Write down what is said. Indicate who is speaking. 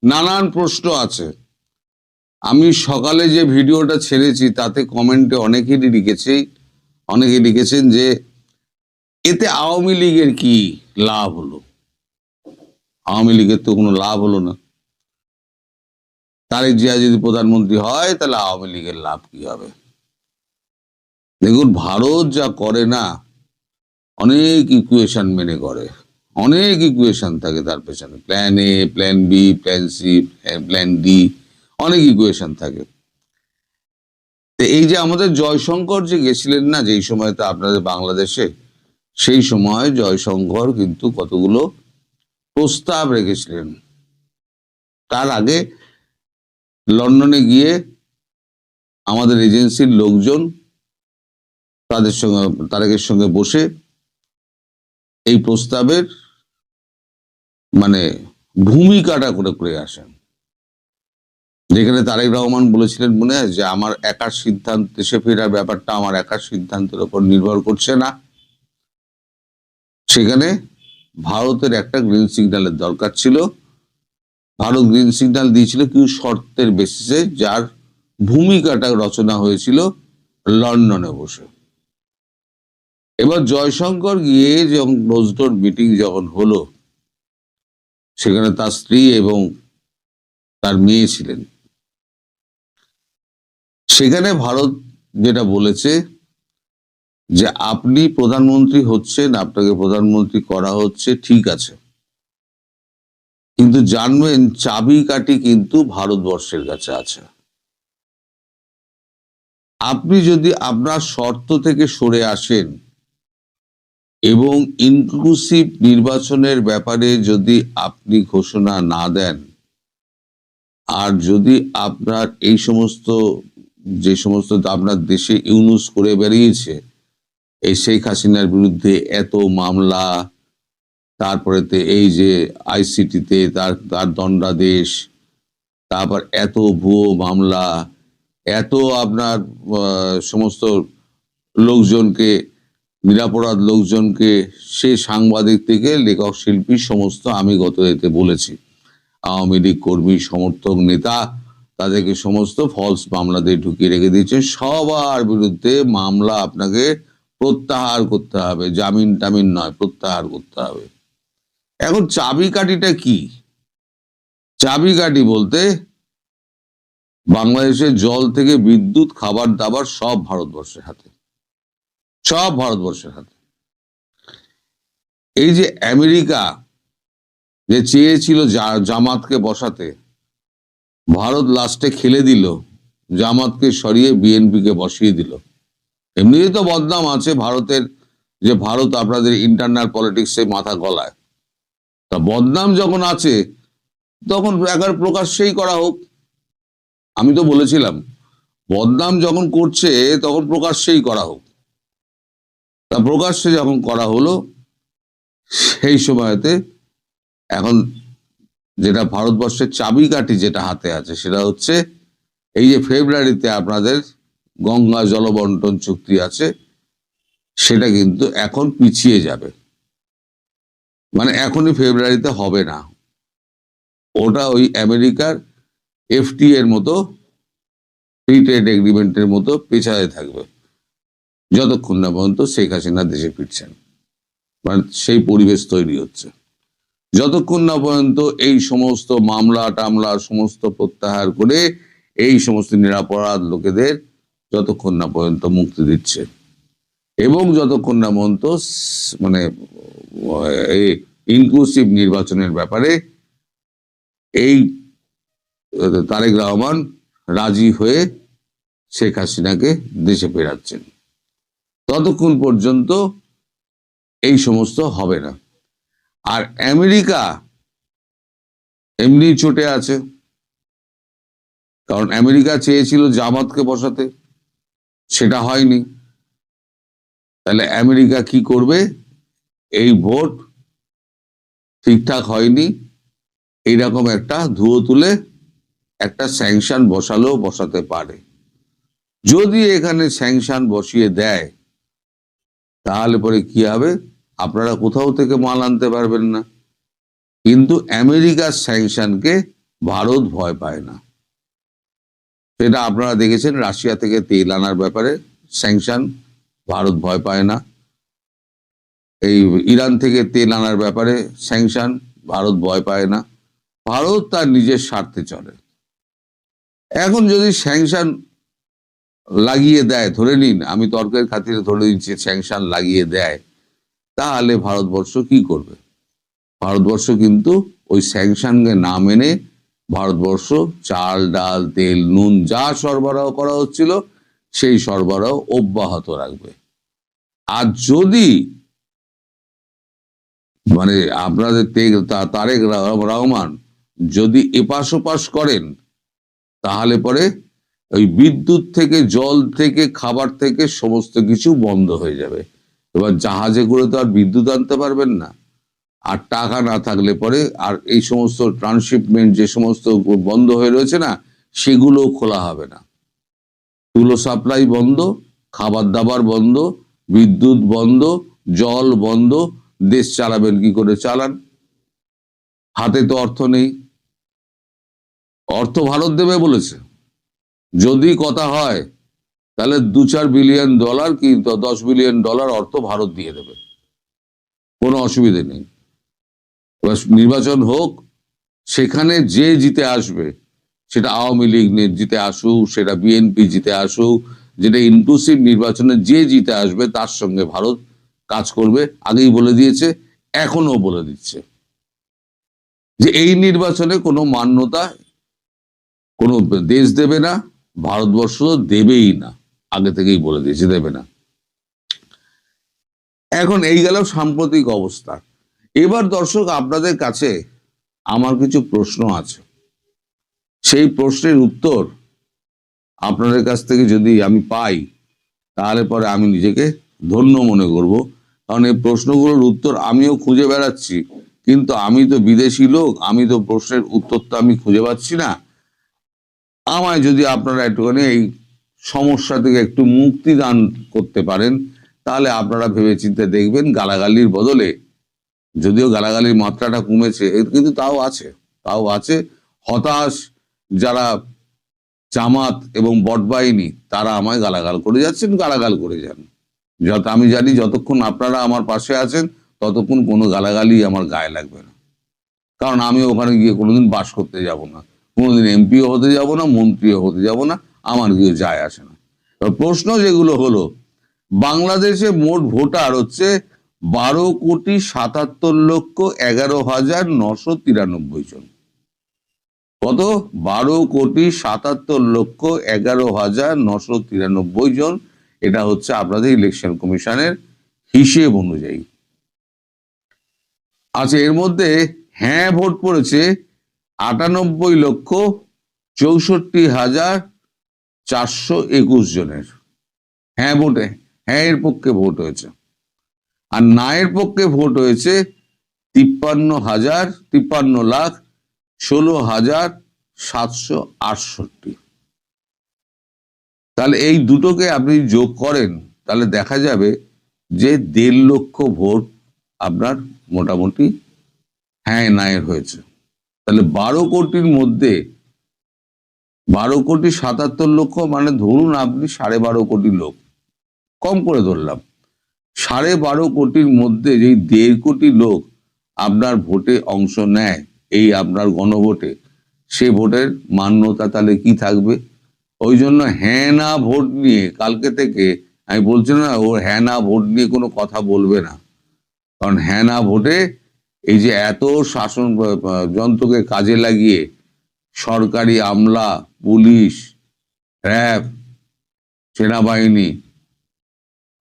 Speaker 1: নানান প্রশ্ন আছে। আমি সকালে যে ভিডিওটা ছেড়েছি তাতে কমেন্টে অনেকেই লিখেছেন যে এতে আওয়ামী লীগের কি লাভ হলো। আওয়ামী লীগের তো কোনো লাভ হলো না। তারেক জিয়া যদি প্রধানমন্ত্রী হয় তাহলে আওয়ামী লীগের লাভ কি হবে? দেখুন, ভারত যা করে না, অনেক ইকুয়েশন মেনে করে, অনেক ইকুয়েশন থাকে তার পেছনে, plan A, plan B, plan C, plan D, অনেক ইকুয়েশন থাকে। এই যে আমাদের জয়শঙ্কর যে গেছিলেন না যেই সময়তে আপনাদের বাংলাদেশে, সেই সময় জয়শঙ্কর কিন্তু কতগুলো প্রস্তাব রেখেছিলেন। তার আগে লন্ডনে গিয়ে আমাদের এজেন্সির লোকজন তারেকের সঙ্গে বসে এই প্রস্তাবের মানে ভূমিকাটা করে আসেন, যেখানে তারেক রহমান বলেছিলেন মনে হয় যে আমার একার সিদ্ধান্ত, দেশে ফেরার ব্যাপারটা আমার একার সিদ্ধান্তের উপর নির্ভর করছে না, সেখানে ভারতের একটা গ্রিন সিগন্যালের দরকার ছিল। ভারত গ্রিন সিগন্যাল দিয়েছিল কিছু শর্তের বেসিসে, যার ভূমিকাটা রচনা হয়েছিল লন্ডনে বসে। এবার জয়শঙ্কর গিয়ে যখন ক্লোজ ডোর মিটিং যখন হলো, সেখানে তার স্ত্রী এবং তার মেয়ে ছিলেন। সেখানে ভারত যেটা বলেছে যে আপনি প্রধানমন্ত্রী হচ্ছেন, আপনাকে প্রধানমন্ত্রী করা হচ্ছে, ঠিক আছে, কিন্তু জানবেন চাবিকাঠি কিন্তু ভারতবর্ষের কাছে আছে। আপনি যদি আপনার শর্ত থেকে সরে আসেন এবং ইনক্লুসিভ নির্বাচনের ব্যাপারে যদি আপনি ঘোষণা না দেন, আর যদি আপনার এই সমস্ত যে সমস্ত আপনার দেশে ইউনুস করে বেরিয়েছে, এই শেখ হাসিনার বিরুদ্ধে এত মামলা, তারপরেতে এই যে আইসিটিতে তার দণ্ডাদেশ, তারপর এত ভুয়ো মামলা, এত আপনার সমস্ত লোকজনকে, নিরাপরাধ লোকজনকে, সে সাংবাদিক থেকে লেখক শিল্পী সমস্ত, আমি গত এতে বলেছি, আওয়ামী লীগ কর্মী, সমর্থক, নেতা, তাদেরকে সমস্ত ফলস মামলা দিয়ে ঢুকিয়ে রেখে দিয়েছে। সবার বিরুদ্ধে মামলা আপনাকে প্রত্যাহার করতে হবে, জামিন টামিন নয়, প্রত্যাহার করতে হবে। এখন চাবিকাঠিটা কি? চাবিকাঠি বলতে বাংলাদেশের জল থেকে বিদ্যুৎ, খাবার দাবার সব ভারতবর্ষের হাতে, সব ভারতবর্ষের হাতে। এই যে আমেরিকা যে চেয়েছিল জামাতকে বসাতে, ভারত লাস্টে খেলে দিল, জামাতকে সরিয়ে বিএনপিকে বসিয়ে দিল। এমনিই তো বদনাম আছে ভারতের, যে ভারত আপনাদের ইন্টারনাল পলিটিক্সে মাথা গলায়। তা বদনাম যখন আছে তখন একবার প্রকাশ্যেই করা হোক। আমি তো বলেছিলাম বদনাম যখন করছে তখন প্রকাশ্যেই করা হোক। তা প্রকাশ্যে যখন করা হলো, সেই সময়তে এখন যেটা ভারতবর্ষের চাবিকাঠি যেটা হাতে আছে, সেটা হচ্ছে এই যে ফেব্রুয়ারিতে আপনাদের গঙ্গা জলবন্টন চুক্তি আছে, সেটা কিন্তু এখন পিছিয়ে যাবে, মানে এখনই ফেব্রুয়ারিতে হবে না। ওটা ওই আমেরিকার এফটি এর মতো, ফ্রি ট্রেড এগ্রিমেন্টের মতো পেছাতে থাকবে, যতক্ষণ না পর্যন্ত শেখ হাসিনা দেশে ফিরছেন, মানে সেই পরিবেশ তৈরি হচ্ছে। যতক্ষণ না পর্যন্ত এই সমস্ত মামলা টামলা সমস্ত প্রত্যাহার করে এই সমস্ত নিরাপরাধ লোকেদের যতক্ষণ না পর্যন্ত মুক্তি দিচ্ছে, এবং যতক্ষণ না পর্যন্ত মানে ইনক্লুসিভ নির্বাচনের ব্যাপারে এই তারেক রহমান রাজি হয়ে শেখ হাসিনাকে দেশে ফেরাচ্ছেন, ততক্ষণ পর্যন্ত এই সমস্ত হবে না। আর আমেরিকা এমনি চটে আছে, কারণ আমেরিকা চেয়েছিল জামাতকে বসাতে, সেটা হয়নি। তাহলে আমেরিকা কি করবে? এই ভোট ঠিকঠাক হয়নি, এইরকম একটা ধুয়ো তুলে একটা স্যাংশন বসালেও বসাতে পারে। যদি এখানে স্যাংশন বসিয়ে দেয়, তাহলে পরে কি হবে? আপনারা কোথাও থেকে মাল আনতে পারবেন না। কিন্তু আমেরিকার স্যাংশনকে ভারত ভয় পায় না। সেটা আপনারা দেখেছেন, রাশিয়া থেকে তেল আনার ব্যাপারে স্যাংশন, ভারত ভয় পায় না। এই ইরান থেকে তেল আনার ব্যাপারে স্যাংশন, ভারত ভয় পায় না। ভারত তার নিজের স্বার্থে চলে। এখন যদি স্যাংশন লাগিয়ে দেয়, ধরে নিন, আমি তর্কের খাতিরে ধরে নিচ্ছি স্যাংশন লাগিয়ে দেয়, তাহলে ভারতবর্ষ কি করবে? ভারতবর্ষ কিন্তু ওই স্যাংশনকে না মেনে ভারতবর্ষ চাল, ডাল, তেল, নুন যা সরবরাহ করা হচ্ছিল সেই সরবরাহ অব্যাহত রাখবে। আর যদি মানে আপনাদের তারেক রহমান যদি এপাশ ওপাশ করেন, তাহলে পরে ওই বিদ্যুৎ থেকে, জল থেকে, খাবার থেকে সমস্ত কিছু বন্ধ হয়ে যাবে। এবার জাহাজে করে তো আর বিদ্যুৎ আনতে পারবেন না, আর টাকা না থাকলে পরে আর এই সমস্ত ট্রান্সশিপমেন্ট যে সমস্ত বন্ধ হয়ে রয়েছে না, সেগুলো খোলা হবে না। তুলো সাপ্লাই বন্ধ, খাবার দাবার বন্ধ, বিদ্যুৎ বন্ধ, জল বন্ধ, দেশ চালাবেন কি করে? চালান। হাতে তো অর্থ নেই, অর্থ ভারত দেবে বলেছে। যদি কথা হয় তাহলে $2-4 বিলিয়ন কি $10 বিলিয়ন অর্থ ভারত দিয়ে দেবে, কোনো অসুবিধে নেই। নির্বাচন হোক, সেখানে যে জিতে আসবে, সেটা আওয়ামী লীগ জিতে আসুক, সেটা বিএনপি জিতে আসুক, যেটা ইনক্লুসিভ নির্বাচনে যে জিতে আসবে তার সঙ্গে ভারত কাজ করবে। আগেই বলে দিয়েছে, এখনো বলে দিচ্ছে যে এই নির্বাচনে কোনো মান্যতা কোনো দেশ দেবে না, ভারতবর্ষ দেবেই না, আগে থেকেই বলে দিয়েছে দেবে না। এখন এই গেল সাম্প্রতিক অবস্থা। এবার দর্শক, আপনাদের কাছে আমার কিছু প্রশ্ন আছে। সেই প্রশ্নের উত্তর আপনাদের কাছ থেকে যদি আমি পাই, তাহলে পরে আমি নিজেকে ধন্য মনে করব। কারণ এই প্রশ্নগুলোর উত্তর আমিও খুঁজে বেড়াচ্ছি, কিন্তু আমি তো বিদেশি লোক, আমি তো প্রশ্নের উত্তরটা আমি খুঁজে পাচ্ছি না। আমায় যদি আপনারা একটুখানি এই সমস্যা থেকে একটু মুক্তি দান করতে পারেন, তাহলে আপনারা ভেবেচিন্তে দেখবেন, গালাগালির বদলে, যদিও গালাগালির মাত্রাটা কমেছে, কিন্তু তাও আছে হতাশ যারা জামাত এবং বটবাহিনী, তারা আমায় গালাগাল করে যাচ্ছেন, গালাগাল করে যান। আমি জানি যতক্ষণ আপনারা আমার পাশে আছেন, ততক্ষণ কোনো গালাগালি আমার গায়ে লাগবে না। কারণ আমি ওখানে গিয়ে কোনোদিন বাস করতে যাব না, কোনোদিন এমপিও হতে যাব না, মন্ত্রীও হতে যাব না, আমার গিয়ে যায় আসে না। প্রশ্ন যেগুলো হলো, বাংলাদেশে মোট ভোটার হচ্ছে 12,77,11,993 জন। কত? 12,77,11,993 জন। এটা হচ্ছে আপনাদের ইলেকশন কমিশনের হিসেব অনুযায়ী। আচ্ছা, এর মধ্যে হ্যাঁ ভোট পড়েছে 98,64,421 জনের। হ্যাঁ ভোটে, হ্যাঁ এর পক্ষে ভোট হয়েছে। আর না এর পক্ষে ভোট হয়েছে 53,16,768। তাহলে এই দুটোকে আপনি যোগ করেন, তাহলে দেখা যাবে যে 1.5 লক্ষ ভোট আপনার মোটামুটি হ্যাঁ না এর হয়েছে। তাহলে 12 কোটির মধ্যে 12,77,00,000, মানে ধরুন আপনি 12.5 কোটি লোক, কম করে ধরলাম, 12.5 কোটির মধ্যে যেই 1.5 কোটি লোক আপনার ভোটে অংশ নেয়, এই আপনার গণভোটে, সে ভোটের মান্যতা তাহলে কি থাকবে? ওই জন্য হ্যাঁ না ভোট নিয়ে কালকে থেকে আমি বলছি না, ও হ্যাঁ না ভোট নিয়ে কোনো কথা বলবে না। কারণ হ্যাঁ না ভোটে এই যে এত শাসন যন্ত্রকে কাজে লাগিয়ে সরকারি আমলা, পুলিশ, র্যাব, সেনাবাহিনী